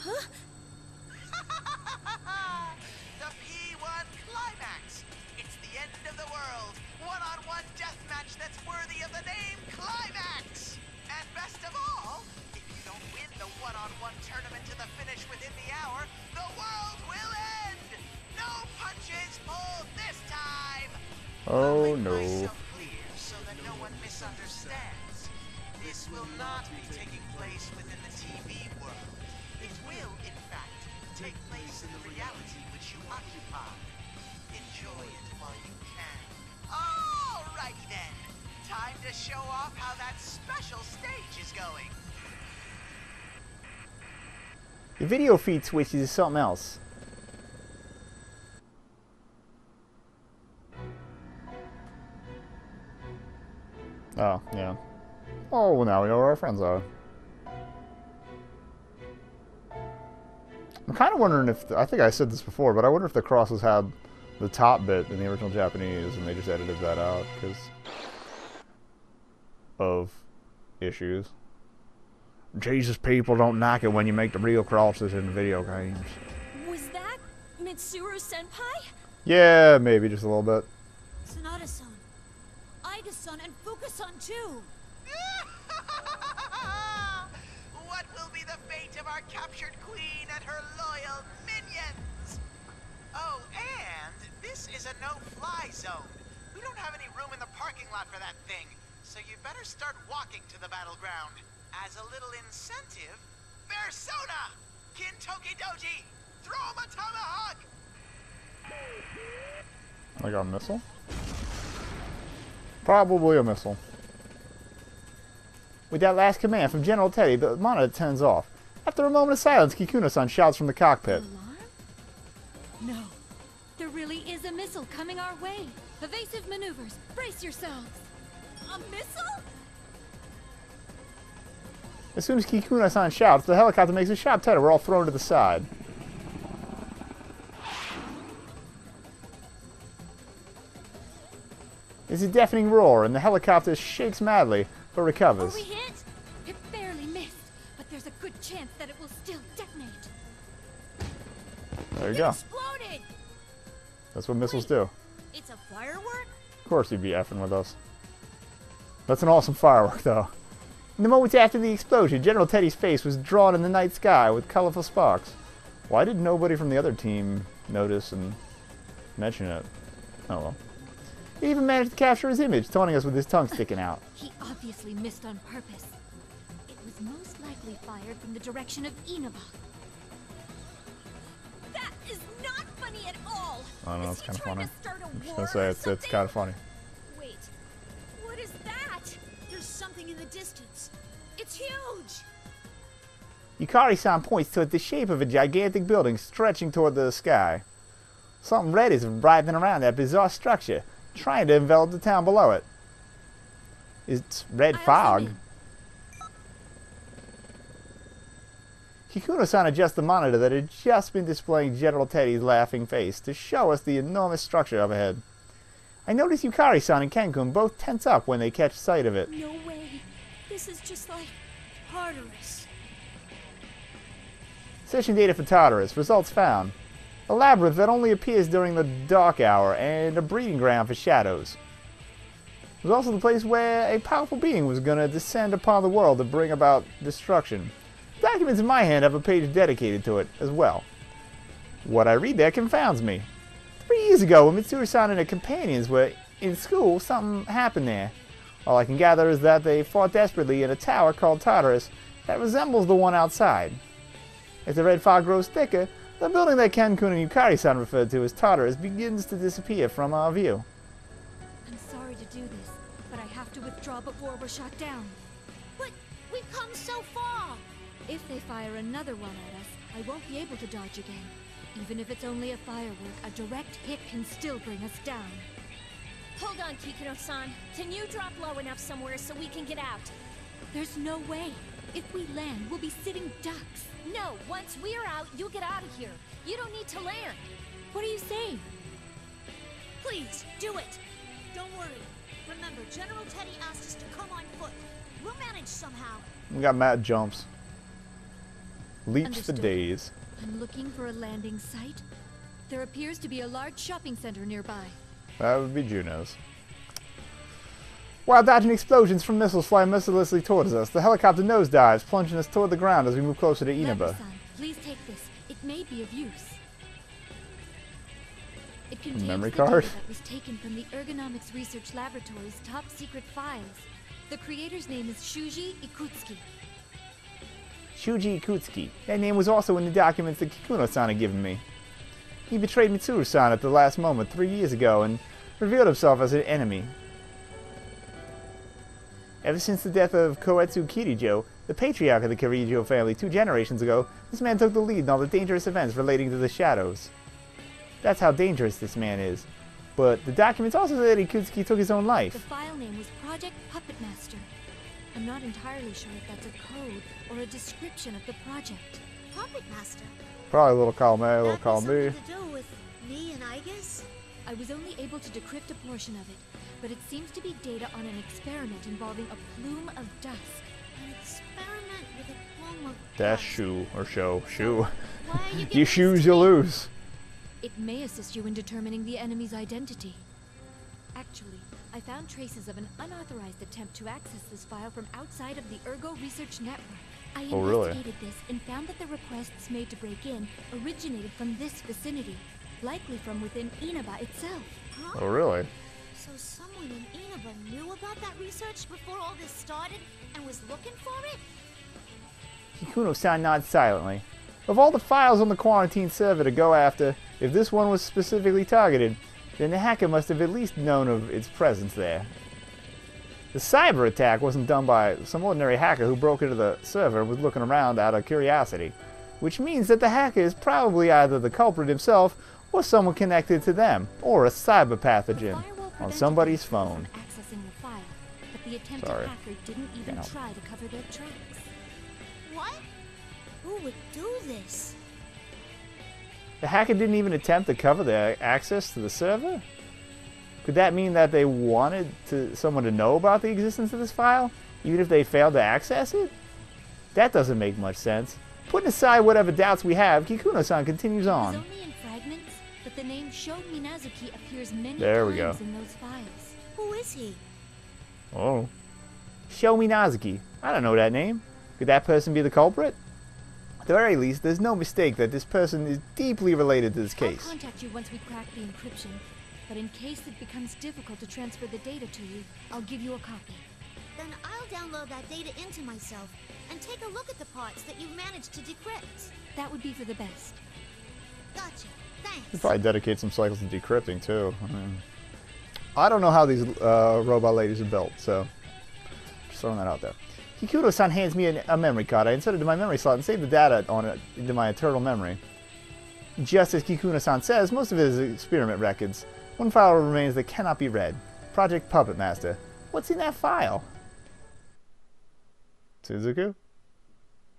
Huh? The P1 Climax! It's the end of the world! One-on-one deathmatch that's worthy of the name Climax! And best of all, if you don't win the one-on-one tournament to the finish within the hour, the world will end! No punches pulled this time! Oh I'll make no. myself clear so that no one misunderstands. This will not be taking place within the TV world. It will, in fact, take place in the reality which you occupy. Enjoy it while you can. Alrighty then. Time to show off how that special stage is going. The video feed switches is something else. Oh, yeah. Oh, well, now we know where our friends are. I'm kind of wondering if... I think I said this before, but I wonder if the crosses had the top bit in the original Japanese and they just edited that out because of issues. Jesus, people don't like it when you make the real crosses in the video games. Was that Mitsuru-senpai? Yeah, maybe just a little bit. Sonata-san, Ida-san, and Fuka-san too. What will be the fate of our captured queen and her loyal minions? Oh, and this is a no-fly zone. We don't have any room in the parking lot for that thing, so you better start walking to the battleground. As a little incentive, Persona! Kintoki Doji! Throw him a tomahawk! I got a missile? Probably a missile. With that last command from General Teddy, the monitor turns off. After a moment of silence, Kikuno-san shouts from the cockpit. Alarm? No. There really is a missile coming our way. Evasive maneuvers. Brace yourselves. A missile? As soon as Kikuno-san shouts, the helicopter makes a sharp turn. We're all thrown to the side. There's a deafening roar, and the helicopter shakes madly, but recovers. Are we hit? It barely missed, but there's a good chance that it will still detonate. There you It go. exploded! That's what missiles do. It's a firework? Of course he'd be effing with us. That's an awesome firework, though. In the moments after the explosion, General Teddy's face was drawn in the night sky with colorful sparks. Why did nobody from the other team notice and mention it? Oh well. He even managed to capture his image, taunting us with his tongue sticking out. He obviously missed on purpose. It was most likely fired from the direction of Inaba. That is not funny at all! I don't know, it's Is he kind of trying funny. to start a I'm just war gonna say or it's something? kind of funny. Wait, what is that? There's something in the distance. It's huge! Yukari-san points toward the shape of a gigantic building stretching toward the sky. Something red is writhing around that bizarre structure, trying to envelop the town below it. It's red fog. Kikuno-san adjusts the monitor that had just been displaying General Teddy's laughing face to show us the enormous structure up ahead. I notice Yukari-san and Ken-kun both tense up when they catch sight of it. No way. This is just like Tartarus. Session data for Tartarus. Results found. A labyrinth that only appears during the dark hour and a breeding ground for shadows. It was also the place where a powerful being was going to descend upon the world to bring about destruction. The documents in my hand have a page dedicated to it as well. What I read there confounds me. 3 years ago, when Mitsuru-san and her companions were in school, something happened there. All I can gather is that they fought desperately in a tower called Tartarus that resembles the one outside. As the red fog grows thicker, the building that Ken-kun and Yukari-san referred to as Tartarus begins to disappear from our view. I'm sorry to do this, but I have to withdraw before we're shot down. But we've come so far! If they fire another one at us, I won't be able to dodge again. Even if it's only a firework, a direct hit can still bring us down. Hold on, Kikuno-san. Can you drop low enough somewhere so we can get out? There's no way. If we land, we'll be sitting ducks. No, once we're out, you'll get out of here. You don't need to land. What are you saying? Please, do it. Don't worry. Remember, General Teddy asked us to come on foot. We'll manage somehow. We got mad jumps. Leaps for Understood. days. I'm looking for a landing site. There appears to be a large shopping center nearby. That would be Juno's. While dodging explosions from missiles flying mercilessly towards us, the helicopter nosedives, plunging us toward the ground as we move closer to Inaba. Labra-san, please take this. It may be of use. It contains Memory the card? data that was taken from the Ergonomics Research Laboratory's top secret files. The creator's name is Shuji Ikutsuki. Shuji Ikutsuki. That name was also in the documents that Kikuno-san had given me. He betrayed Mitsuru-san at the last moment 3 years ago and revealed himself as an enemy. Ever since the death of Koetsu Kirijo, the patriarch of the Kirijo family 2 generations ago, this man took the lead in all the dangerous events relating to the shadows. That's how dangerous this man is. But the documents also say that Ikutsuki took his own The life. file name was Project Puppet Master. I'm not entirely sure if that's a code or a description of the project. Puppet Master. Probably a little column A, a little That column has B. something to do with me and Igus? I was only able to decrypt a portion of it, but it seems to be data on an experiment involving a plume of dusk. An experiment with a plume of Dash dust. shoe or show. Shoe. Why are you You giving shoes, this you to me? lose. It may assist you in determining the enemy's identity. Actually, I found traces of an unauthorized attempt to access this file from outside of the Ergo Research Network. I Oh, really? investigated this and found that the requests made to break in originated from this vicinity, likely from within Inaba itself. Huh? Oh, really? So someone in Inaba knew about that research before all this started and was looking for it? Kikuno-san nods silently. Of all the files on the quarantine server to go after, if this one was specifically targeted, then the hacker must have at least known of its presence there. The cyber attack wasn't done by some ordinary hacker who broke into the server and was looking around out of curiosity, which means that the hacker is probably either the culprit himself or someone connected to them, or a cyber The pathogen firewall on prevented somebody's them phone. from accessing the file, but the attempted Sorry. hacker didn't even Can't help. try to cover their tracks. What? Who would do this? The hacker didn't even attempt to cover their access to the server? Could that mean that they wanted someone to know about the existence of this file, even if they failed to access it? That doesn't make much sense. Putting aside whatever doubts we have, Kikuno-san continues It was on. only in fragments, but the name Sho Minazuki appears many There we times go. in those files. Who is he? Oh. Sho Minazuki. I don't know that name. Could that person be the culprit? At the very least, there's no mistake that this person is deeply related to this case. I'll contact you once we crack the encryption, but in case it becomes difficult to transfer the data to you, I'll give you a copy. Then I'll download that data into myself and take a look at the parts that you've managed to decrypt. That would be for the best. Gotcha. Thanks. Could probably dedicate some cycles to decrypting too. I don't know how these robot ladies are built, so just throwing that out there. Kikuno-san hands me a memory card. I insert it to my memory slot and save the data on it into my eternal memory. Just as Kikuno-san says, most of it is experiment records. One file remains that cannot be read. Project Puppet Master. What's in that file? Suzuku?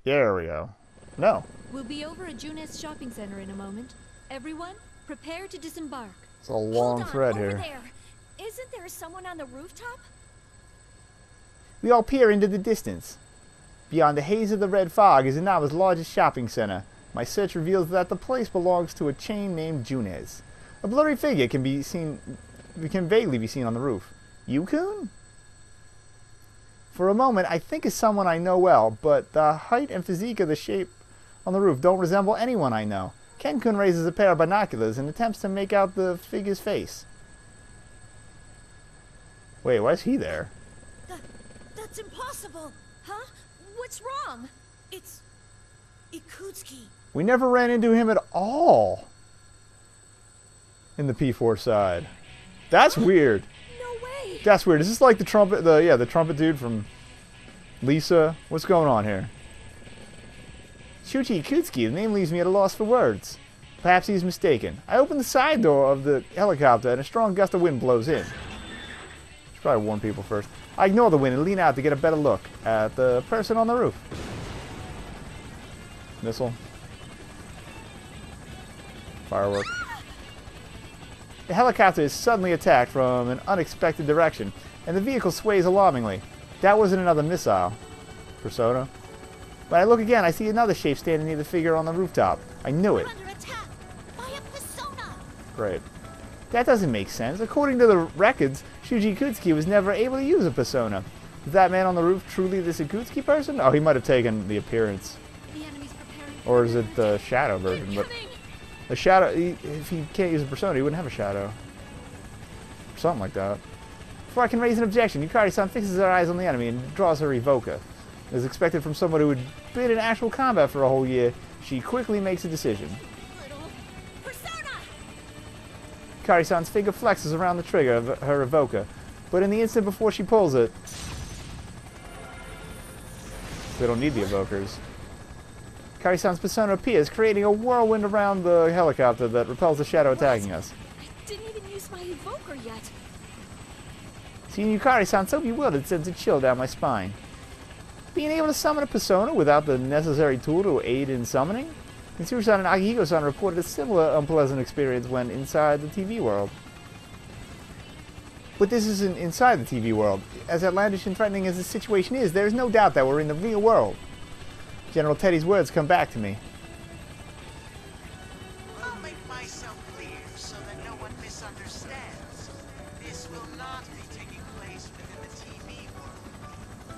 There we go. No. We'll be over at Junes Shopping Center in a moment. Everyone, prepare to disembark. It's a long Hold on, thread over here. there. Isn't there someone on the rooftop? We all peer into the distance. Beyond the haze of the red fog is Inaba's largest shopping center. My search reveals that the place belongs to a chain named Junes. A blurry figure can vaguely be seen on the roof. Yukun? For a moment, I think it's someone I know well, but the height and physique of the shape on the roof don't resemble anyone I know. Ken-kun raises a pair of binoculars and attempts to make out the figure's face. Wait, why is he there? That's impossible. Huh? What's wrong? It's Ikutsuki. We never ran into him at all in the P4 side. That's weird. No way. That's weird. Is this like the trumpet dude from Lisa? What's going on here? Shuji Ikutsuki, the name leaves me at a loss for words. Perhaps he's mistaken. I open the side door of the helicopter and a strong gust of wind blows in. Should probably warn people first. I ignore the wind and lean out to get a better look at the person on the roof. Missile. Firework. The helicopter is suddenly attacked from an unexpected direction, and the vehicle sways alarmingly. That wasn't another missile. Persona. When I look again, I see another shape standing near the figure on the rooftop. I knew it. We're under attack by a persona. Great. That doesn't make sense. According to the records, Shuji Ikutsuki was never able to use a persona. Is that man on the roof truly this Ikutsuki person? Oh, he might have taken the appearance. The enemy's preparing. Or is it the shadow version? But the shadow, if he can't use a persona, he wouldn't have a shadow. Something like that. Before I can raise an objection, Yukari-san fixes her eyes on the enemy and draws her evoker. As expected from someone who had been in actual combat for a whole year, she quickly makes a decision. Little persona. Yukari-san's finger flexes around the trigger of her evoker, but in the instant before she pulls it, they don't need the evokers. Yukari-san's persona appears, creating a whirlwind around the helicopter that repels the shadow attacking us. I didn't even use my evoker yet. Seeing Yukari-san so bewildered sends a chill down my spine. Being able to summon a persona without the necessary tool to aid in summoning? Mitsuru-san and Akihiko-san reported a similar unpleasant experience when inside the TV world. But this isn't inside the TV world. As outlandish and threatening as the situation is, there is no doubt that we're in the real world. General Teddy's words come back to me. I'll make myself clear so that no one misunderstands. This will not be taking place within the TV world.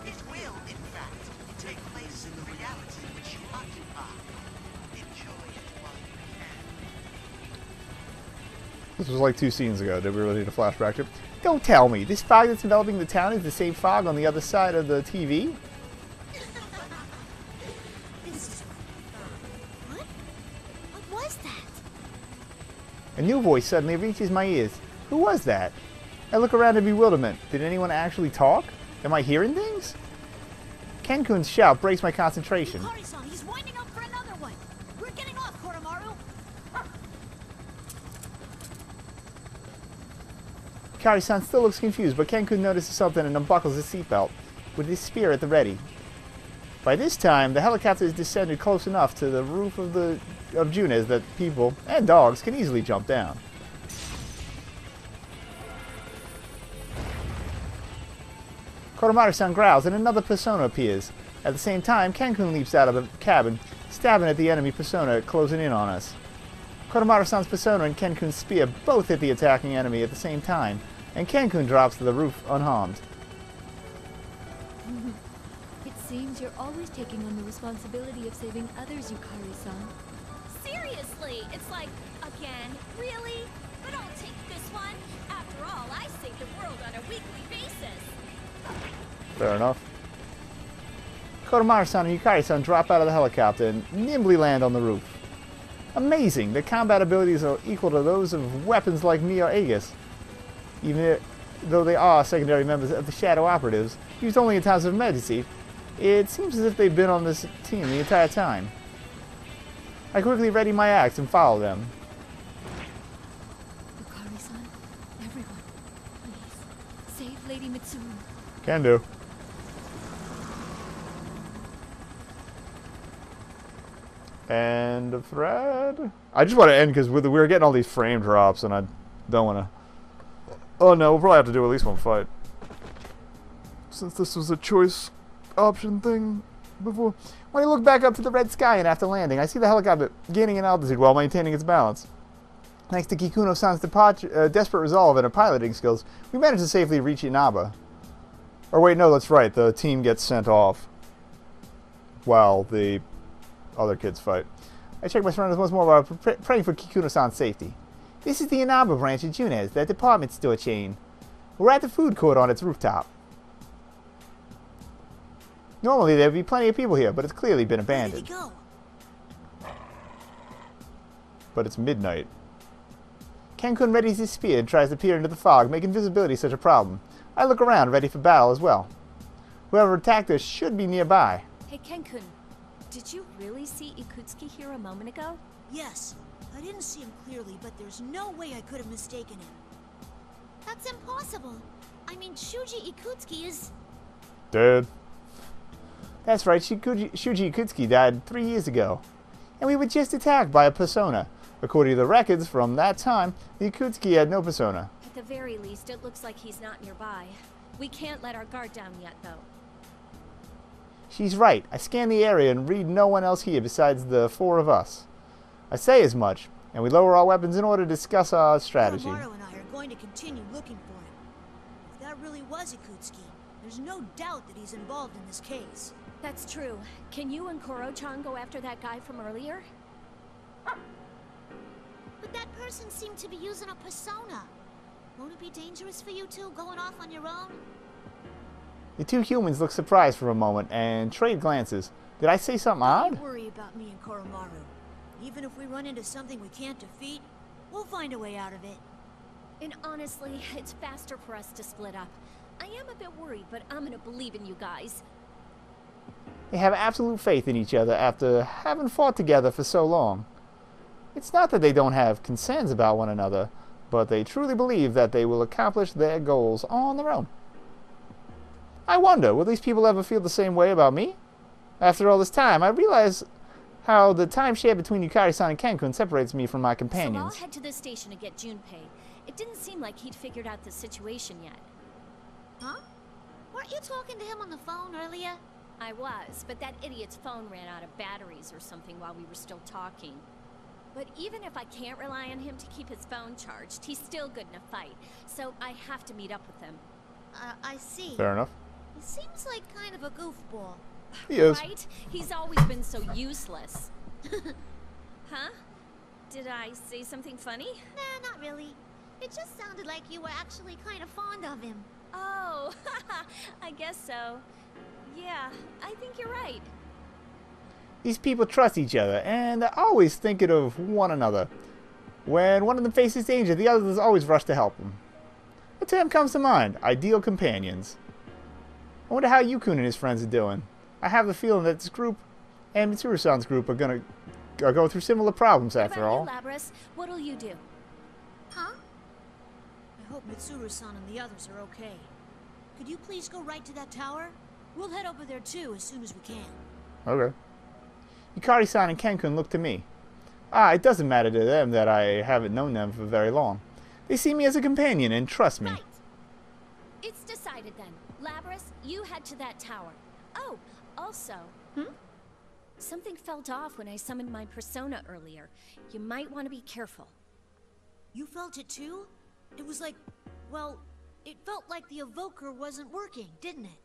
It will, in fact, take place in the reality which you occupy. Enjoy it while you can. This was like 2 scenes ago. Did we really need a flashback to? Don't tell me! This fog that's enveloping the town is the same fog on the other side of the TV? What was that? A new voice suddenly reaches my ears. Who was that? I look around in bewilderment. Did anyone actually talk? Am I hearing things? Ken-kun's shout breaks my concentration. Yukari-san, he's winding up for another one. We're getting off, Koromaru. Yukari-san still looks confused, but Ken-kun notices something and unbuckles his seatbelt, with his spear at the ready. By this time, the helicopter has descended close enough to the roof of Junes that people, and dogs, can easily jump down. Koromaru-san growls and another persona appears. At the same time, Ken-kun leaps out of the cabin, stabbing at the enemy persona closing in on us. Koromaru-san's persona and Ken-kun's spear both hit the attacking enemy at the same time, and Ken-kun drops to the roof unharmed. It seems you're always taking on the responsibility of saving others, Yukari-san. Seriously, it's like, again, really? But I'll take this one. After all, I save the world on a weekly basis. Fair enough. Koromaru-san and Yukari-san drop out of the helicopter and nimbly land on the roof. Amazing! Their combat abilities are equal to those of weapons like me or Aegis. Even though they are secondary members of the Shadow Operatives, used only in times of emergency, it seems as if they've been on this team the entire time. I quickly ready my axe and follow them. Yukari-san, everyone, please, save Lady Mitsuru. Can do. And a thread. I just want to end because we were getting all these frame drops and I don't want to. Oh no, we'll probably have to do at least one fight. Since this was a choice option thing before. When I look back up to the red sky and after landing, I see the helicopter gaining in altitude while maintaining its balance. Thanks to Kikuno-san's desperate resolve and her piloting skills, we managed to safely reach Inaba. Or wait, no, that's right. The team gets sent off while the other kids fight. I check my surroundings once more while praying for Kikuno-san's safety. This is the Inaba branch of Junes, that department store chain. We're at the food court on its rooftop. Normally there would be plenty of people here, but it's clearly been abandoned. Where did he go? But it's midnight. Ken-kun readies his spear and tries to peer into the fog, making visibility such a problem. I look around, ready for battle as well. Whoever attacked us should be nearby. Hey, Ken-kun, did you really see Ikutsuki here a moment ago? Yes. I didn't see him clearly, but there's no way I could have mistaken him. That's impossible. I mean, Shuji Ikutsuki is... Dead. That's right, Shuji Ikutsuki died 3 years ago. And we were just attacked by a persona. According to the records from that time, the Ikutsuki had no persona. At the very least, it looks like he's not nearby. We can't let our guard down yet, though. She's right. I scan the area and read no one else here besides the four of us. I say as much, and we lower our weapons in order to discuss our strategy. Koromaru and I are going to continue looking for him. If that really was Ikutsuki, there's no doubt that he's involved in this case. That's true. Can you and Koro-chan go after that guy from earlier? But that person seemed to be using a persona. Won't it be dangerous for you two going off on your own? The two humans look surprised for a moment and trade glances. Did I say something odd? Don't worry about me and Koromaru. Even if we run into something we can't defeat, we'll find a way out of it. And honestly, it's faster for us to split up. I am a bit worried, but I'm gonna believe in you guys. They have absolute faith in each other after having fought together for so long. It's not that they don't have concerns about one another, but they truly believe that they will accomplish their goals on their own. I wonder, will these people ever feel the same way about me? After all this time, I realize how the time shared between Yukari-san and Ken-kun separates me from my companions. So I'll head to the station to get Junpei. It didn't seem like he'd figured out the situation yet. Huh? Weren't you talking to him on the phone earlier? I was, but that idiot's phone ran out of batteries or something while we were still talking. But even if I can't rely on him to keep his phone charged, he's still good in a fight, so I have to meet up with him. I see. Fair enough. He seems like kind of a goofball. He is. Right? He's always been so useless. Huh? Did I say something funny? Nah, not really. It just sounded like you were actually kind of fond of him. Oh, I guess so. Yeah, I think you're right. These people trust each other, and they're always thinking of one another. When one of them faces danger, the others always rush to help them. A term comes to mind: ideal companions. I wonder how Yukun and his friends are doing. I have the feeling that this group and Mitsuru-san's group are gonna go through similar problems after all. What about you, Labras? What'll you do? Huh? I hope Mitsuru-san and the others are okay. Could you please go right to that tower? We'll head over there too as soon as we can. Okay. Yukari-san and Ken-kun look to me. It doesn't matter to them that I haven't known them for very long. They see me as a companion and trust me. Right. It's decided then. Labras, you head to that tower. Oh, also, something felt off when I summoned my persona earlier. You might want to be careful. You felt it too? It was like, well, it felt like the evoker wasn't working, didn't it?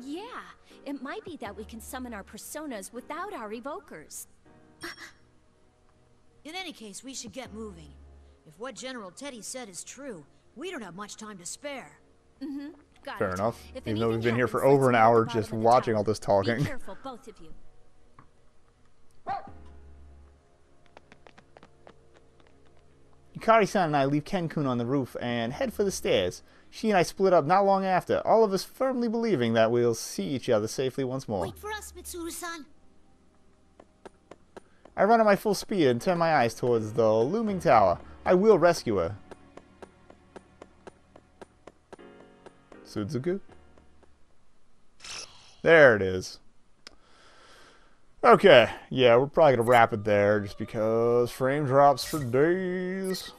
Yeah, it might be that we can summon our personas without our evokers. In any case, we should get moving. If what General Teddy said is true, we don't have much time to spare. Got Fair it. enough. If Even though we've anything been here for happens, over an let's meet at hour the bottom just of the watching tower. all this talking. Be careful, both of you. Yukari-san and I leave Ken-kun on the roof and head for the stairs. She and I split up not long after, all of us firmly believing that we'll see each other safely once more. Wait for us, Mitsuru-san. I run at my full speed and turn my eyes towards the looming tower. I will rescue her. Suzuku? There it is. Okay, yeah, we're probably going to wrap it there just because frame drops for days.